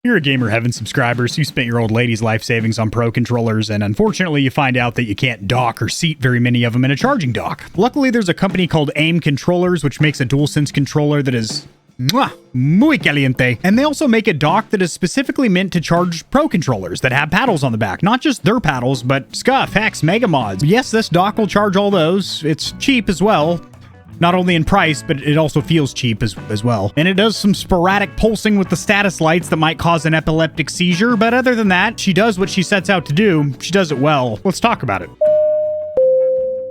You're a Gamer Heaven subscriber, so you spent your old lady's life savings on pro controllers, and unfortunately you find out that you can't dock or seat very many of them in a charging dock. Luckily, there's a company called Aim Controllers, which makes a DualSense controller that is muy caliente. And they also make a dock that is specifically meant to charge pro controllers that have paddles on the back. Not just their paddles, but Scuf, Hex, Mega Mods. Yes, this dock will charge all those. It's cheap as well. Not only in price, but it also feels cheap as well. And it does some sporadic pulsing with the status lights that might cause an epileptic seizure. But other than that, she does what she sets out to do. She does it well. Let's talk about it.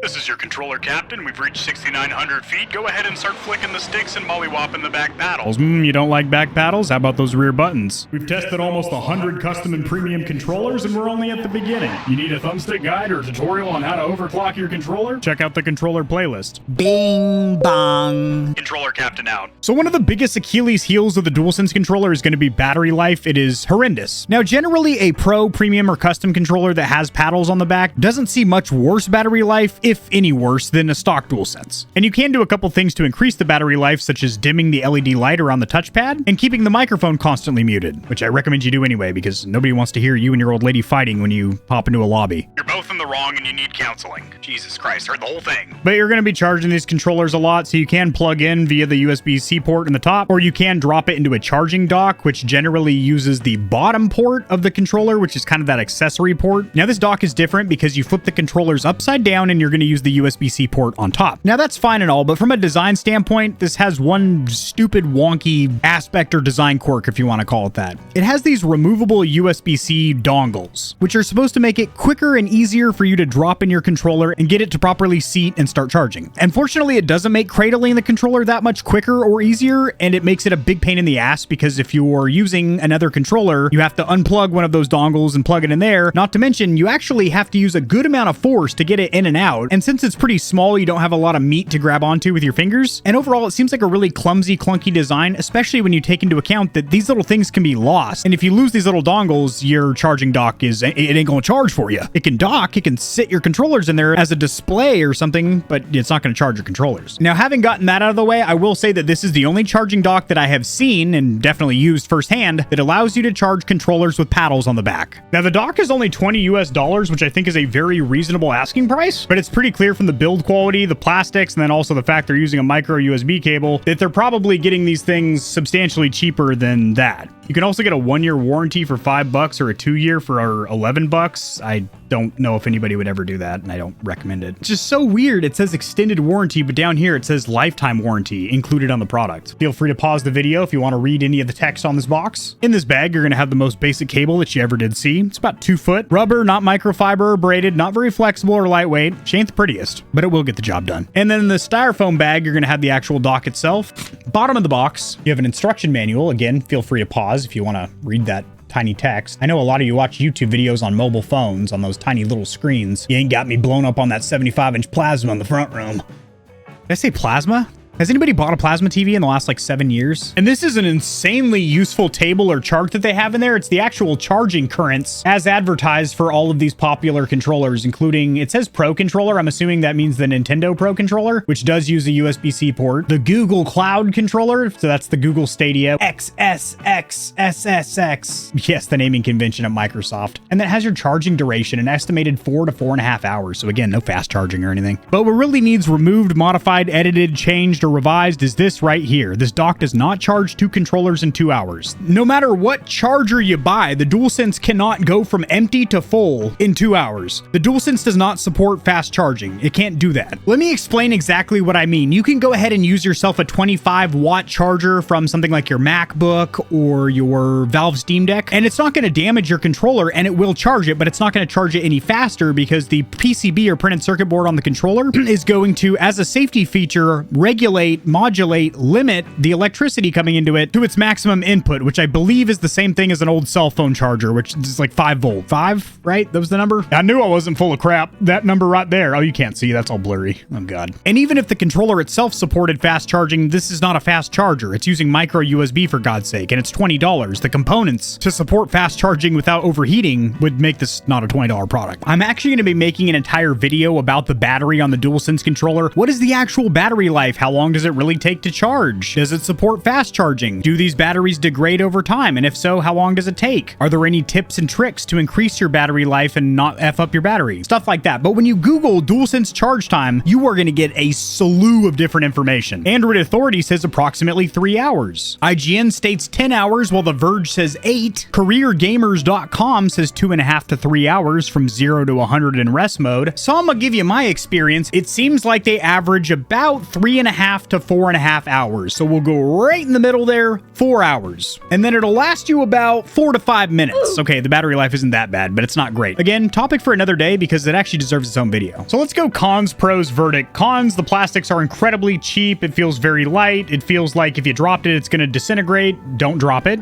This is your controller captain. We've reached 6,900 feet. Go ahead and start flicking the sticks and mollywopping the back paddles. You don't like back paddles? How about those rear buttons? We've tested almost 100 custom and premium controllers, and we're only at the beginning. You need a thumbstick guide or tutorial on how to overclock your controller? Check out the controller playlist. Bing bong. Controller captain out. So one of the biggest Achilles heels of the DualSense controller is going to be battery life. It is horrendous. Now, generally, a pro, premium, or custom controller that has paddles on the back doesn't see much worse battery life, if any worse, than a stock DualSense. And you can do a couple things to increase the battery life, such as dimming the LED light around the touchpad and keeping the microphone constantly muted, which I recommend you do anyway, because nobody wants to hear you and your old lady fighting when you hop into a lobby. You're both in the wrong and you need counseling. Jesus Christ, heard the whole thing. But you're going to be charging these controllers a lot, so you can plug in via the USB-C port in the top, or you can drop it into a charging dock, which generally uses the bottom port of the controller, which is kind of that accessory port. Now, this dock is different because you flip the controllers upside down and you're going to use the USB-C port on top. Now, that's fine and all, but from a design standpoint, this has one stupid, wonky aspect or design quirk, if you want to call it that. It has these removable USB-C dongles, which are supposed to make it quicker and easier for you to drop in your controller and get it to properly seat and start charging. Unfortunately, it doesn't make cradling the controller that much quicker or easier, and it makes it a big pain in the ass because if you're using another controller, you have to unplug one of those dongles and plug it in there. Not to mention, you actually have to use a good amount of force to get it in and out, and since it's pretty small, you don't have a lot of meat to grab onto with your fingers. And overall, it seems like a really clumsy, clunky design, especially when you take into account that these little things can be lost. And if you lose these little dongles, your charging dock it ain't gonna charge for you. It can dock, it can sit your controllers in there as a display or something, but it's not gonna charge your controllers. Now, having gotten that out of the way, I will say that this is the only charging dock that I have seen and definitely used firsthand that allows you to charge controllers with paddles on the back. Now, the dock is only $20 US, which I think is a very reasonable asking price, but it's pretty clear from the build quality, the plastics, and then also the fact they're using a micro USB cable that they're probably getting these things substantially cheaper than that. You can also get a 1-year warranty for $5 or a 2-year for $11. I don't know if anybody would ever do that, and I don't recommend it. It's just so weird. It says extended warranty, but down here it says lifetime warranty included on the product. Feel free to pause the video if you want to read any of the text on this box. In this bag, you're going to have the most basic cable that you ever did see. It's about 2 foot. Rubber, not microfiber or braided, not very flexible or lightweight. She ain't the prettiest, but it will get the job done. And then in the styrofoam bag, you're going to have the actual dock itself. Bottom of the box, you have an instruction manual. Again, feel free to pause if you want to read that tiny text. I know a lot of you watch YouTube videos on mobile phones on those tiny little screens. You ain't got me blown up on that 75-inch plasma in the front room. Did I say plasma? Has anybody bought a plasma TV in the last like 7 years? And this is an insanely useful table or chart that they have in there. It's the actual charging currents as advertised for all of these popular controllers, including, it says Pro Controller. I'm assuming that means the Nintendo Pro Controller, which does use a USB-C port. The Google Cloud Controller, so that's the Google Stadia. XSXSSX. Yes, the naming convention at Microsoft. And that has your charging duration, an estimated 4 to 4.5 hours. So again, no fast charging or anything. But what really needs removed, modified, edited, changed, or revised is this right here. This dock does not charge 2 controllers in 2 hours. No matter what charger you buy, the DualSense cannot go from empty to full in 2 hours. The DualSense does not support fast charging. It can't do that. Let me explain exactly what I mean. You can go ahead and use yourself a 25-watt charger from something like your MacBook or your Valve Steam Deck, and it's not going to damage your controller, and it will charge it, but it's not going to charge it any faster because the PCB or printed circuit board on the controller is going to, as a safety feature, regulate, modulate, limit the electricity coming into it to its maximum input, which I believe is the same thing as an old cell phone charger, which is like 5 volt. 5, right? That was the number? I knew I wasn't full of crap. That number right there. Oh, you can't see. That's all blurry. Oh, God. And even if the controller itself supported fast charging, this is not a fast charger. It's using micro USB, for God's sake, and it's $20. The components to support fast charging without overheating would make this not a $20 product. I'm actually going to be making an entire video about the battery on the DualSense controller. What is the actual battery life? How long long does it really take to charge? Does it support fast charging? Do these batteries degrade over time? And if so, how long does it take? Are there any tips and tricks to increase your battery life and not F up your battery? Stuff like that. But when you Google DualSense charge time, you are going to get a slew of different information. Android Authority says approximately 3 hours. IGN states 10 hours, while The Verge says 8. CareerGamers.com says 2.5 to 3 hours from 0 to 100 in rest mode. So I'm gonna give you my experience. It seems like they average about 3.5 to 4.5 hours. So we'll go right in the middle there, 4 hours. And then it'll last you about 4 to 5 minutes. Okay, the battery life isn't that bad, but it's not great. Again, topic for another day because it actually deserves its own video. So let's go cons, pros, verdict. Cons, the plastics are incredibly cheap. It feels very light. It feels like if you dropped it, it's gonna disintegrate. Don't drop it.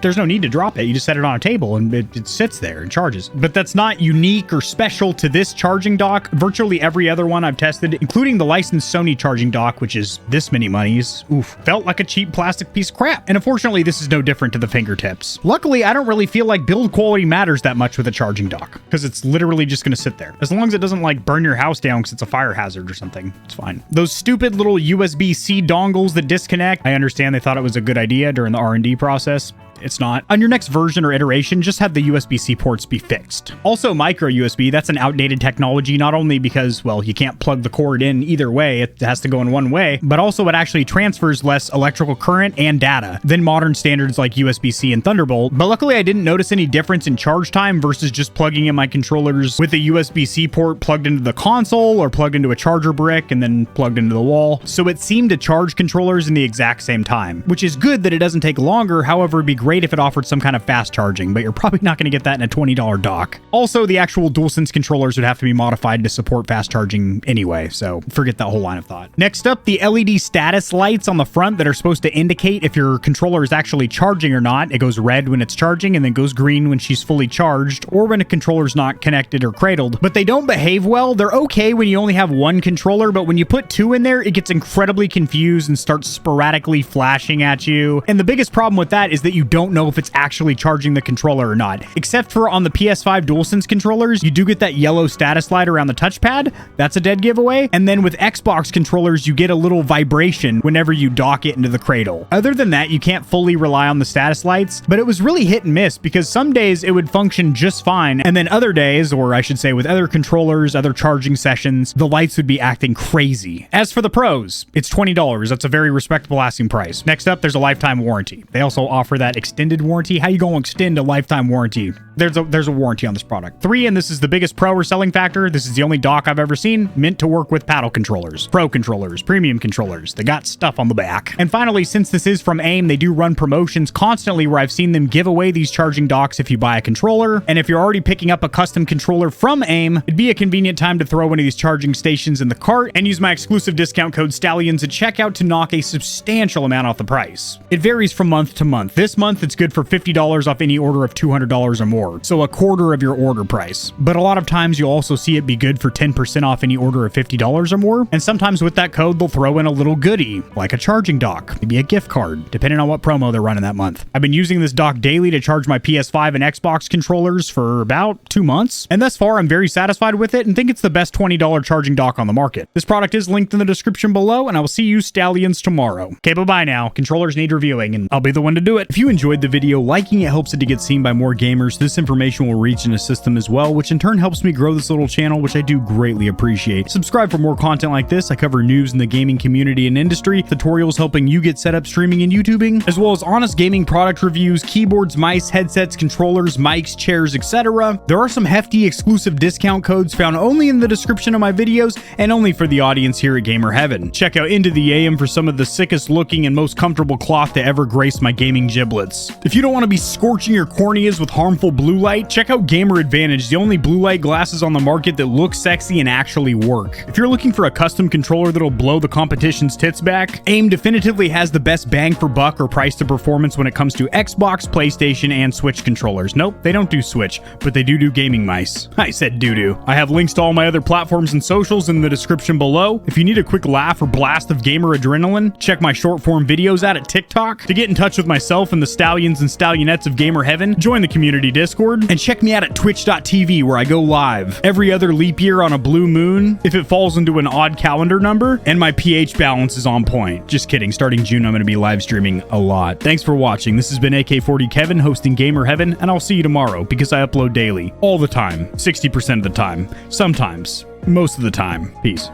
There's no need to drop it. You just set it on a table and it sits there and charges. But that's not unique or special to this charging dock. Virtually every other one I've tested, including the licensed Sony charging dock, which is this many monies, felt like a cheap plastic piece of crap. And unfortunately, this is no different to the fingertips. Luckily, I don't really feel like build quality matters that much with a charging dock because it's literally just going to sit there. As long as it doesn't like burn your house down because it's a fire hazard or something, it's fine. Those stupid little USB-C dongles that disconnect, I understand they thought it was a good idea during the R&D process. It's not. On your next version or iteration, just have the USB-C ports be fixed. Also, micro USB, that's an outdated technology, not only because, well, you can't plug the cord in either way, it has to go in one way, but also it actually transfers less electrical current and data than modern standards like USB-C and Thunderbolt. But luckily, I didn't notice any difference in charge time versus just plugging in my controllers with a USB-C port plugged into the console or plugged into a charger brick and then plugged into the wall. So it seemed to charge controllers in the exact same time, which is good that it doesn't take longer. However, it'd be great if it offered some kind of fast charging, but you're probably not going to get that in a $20 dock. Also, the actual DualSense controllers would have to be modified to support fast charging anyway, so forget that whole line of thought. Next up, the LED status lights on the front that are supposed to indicate if your controller is actually charging or not. It goes red when it's charging and then goes green when she's fully charged or when a controller's not connected or cradled, but they don't behave well. They're okay when you only have one controller, but when you put two in there, it gets incredibly confused and starts sporadically flashing at you. And the biggest problem with that is that you don't know if it's actually charging the controller or not. Except for on the PS5 DualSense controllers, you do get that yellow status light around the touchpad. That's a dead giveaway. And then with Xbox controllers, you get a little vibration whenever you dock it into the cradle. Other than that, you can't fully rely on the status lights, but it was really hit and miss because some days it would function just fine, and then other days, or I should say with other controllers, other charging sessions, the lights would be acting crazy. As for the pros, it's $20. That's a very respectable asking price. Next up, there's a lifetime warranty. They also offer that extended warranty. How you gonna extend a lifetime warranty? There's a warranty on this product. 3, and this is the biggest pro or selling factor. This is the only dock I've ever seen meant to work with paddle controllers, pro controllers, premium controllers. They got stuff on the back. And finally, since this is from AIM, they do run promotions constantly where I've seen them give away these charging docks if you buy a controller. And if you're already picking up a custom controller from AIM, it'd be a convenient time to throw one of these charging stations in the cart and use my exclusive discount code Stallions at checkout to knock a substantial amount off the price. It varies from month to month. This month, it's good for $50 off any order of $200 or more, so a quarter of your order price. But a lot of times you'll also see it be good for 10% off any order of $50 or more, and sometimes with that code they'll throw in a little goodie, like a charging dock, maybe a gift card, depending on what promo they're running that month. I've been using this dock daily to charge my PS5 and Xbox controllers for about 2 months, and thus far I'm very satisfied with it and think it's the best $20 charging dock on the market. This product is linked in the description below, and I will see you Stallions tomorrow. Okay, bye-bye now. Controllers need reviewing, and I'll be the one to do it. If you enjoyed the video, liking it helps it to get seen by more gamers. This information will reach and assist them as well, which in turn helps me grow this little channel, which I do greatly appreciate. Subscribe for more content like this. I cover news in the gaming community and industry, tutorials helping you get set up streaming and YouTubing, as well as honest gaming product reviews, keyboards, mice, headsets, controllers, mics, chairs, etc. There are some hefty exclusive discount codes found only in the description of my videos and only for the audience here at Gamer Heaven. Check out Into the AM for some of the sickest looking and most comfortable cloth to ever grace my gaming giblets. If you don't want to be scorching your corneas with harmful blue light, check out Gamer Advantage, the only blue light glasses on the market that look sexy and actually work. If you're looking for a custom controller that'll blow the competition's tits back, AIM definitively has the best bang for buck or price to performance when it comes to Xbox, PlayStation, and Switch controllers. Nope, they don't do Switch, but they do gaming mice. I said doo-doo. I have links to all my other platforms and socials in the description below. If you need a quick laugh or blast of gamer adrenaline, check my short form videos out at TikTok. To get in touch with myself and the Stallions and Stallionettes of Gamer Heaven, join the community Discord Discord. And check me out at twitch.tv where I go live every other leap year on a blue moon if it falls into an odd calendar number, and my pH balance is on point. Just kidding. Starting June, I'm going to be live streaming a lot. Thanks for watching. This has been AK40 Kevin hosting Gamer Heaven, and I'll see you tomorrow because I upload daily. All the time. 60% of the time. Sometimes. Most of the time. Peace.